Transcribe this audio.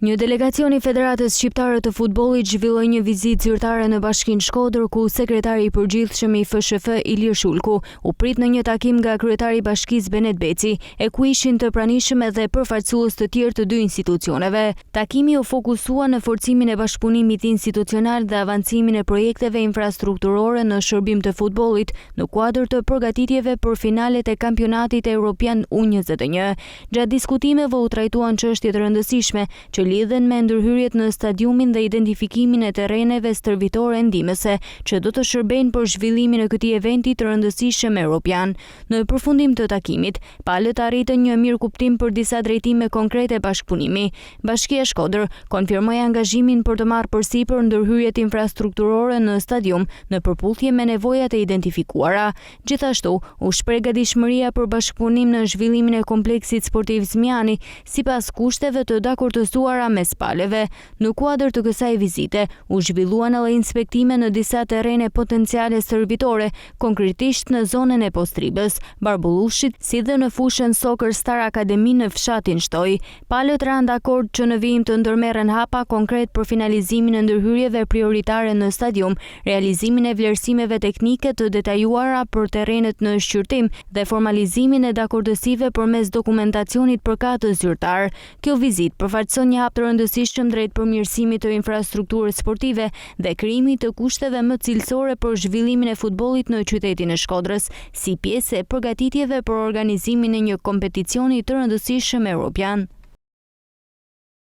Një delegacion I Federatës Shqiptare të Futbollit zhvilloi një vizitë zyrtare në Bashkinë Shkodër ku sekretari I përgjithshëm I FSHF Ilir Shulku u prit në një takim nga kryetari I Bashkisë Benet Beci, e ku ishin të pranishëm edhe përfaqësues të tjerë të dy institucioneve. Takimi u fokusua në forcimin e bashkëpunimit institucional dhe avancimin e projekteve infrastrukturore në shërbim të futbollit në kuadër të përgatitjeve për finalet e kampionatit evropian U21. Gjatë diskutimeve u trajtuan çështje të rëndësishme që lidhen me ndërhyrjet në stadiumin dhe identifikimin e terreneve stërvitore ndihmëse që do të shërbejnë për zhvillimin e këtij eventi të rëndësishëm evropian. Në përfundim të takimit, palët arritën një mirëkuptim për disa drejtime konkrete bashkëpunimi. Bashkia Shkodër konfirmoi angazhimin për të marrë përsipër ndërhyrjet infrastrukturore në stadium në përputhje me nevojat e identifikuara. Gjithashtu, u shpreh gatishmëria për bashkëpunim në zhvillimin e kompleksit sportiv Zmiani sipas kushteve të dakortësuara mes palëve. Në kuadër të kësaj vizite, u zhvilluan edhe inspektime në disa terrene potenciale stërvitore, konkretisht në zonën e Postribës, Barbullushit, si dhe në fushën Soccer Star Academy në fshatin Shtoj. Palët ranë dakord që në vijim të ndërmerren hapa konkret për finalizimin e ndërhyrjeve prioritare në stadium, realizimin e vlerësimeve teknike të detajuara për terrenet në shqyrtim dhe formalizimin e dakordësive përmes dokumentacionit përkatës zyrtar. Kjo vizitë përfaqëson një hap të rëndësishëm drejt përmirësimit të infrastrukturës sportive dhe krijimit të kushteve më cilësore për zhvillimin e futbollit në qytetin e Shkodrës, si pjesë e përgatitjeve për organizimin e një kompeticioni të rëndësishëm evropian.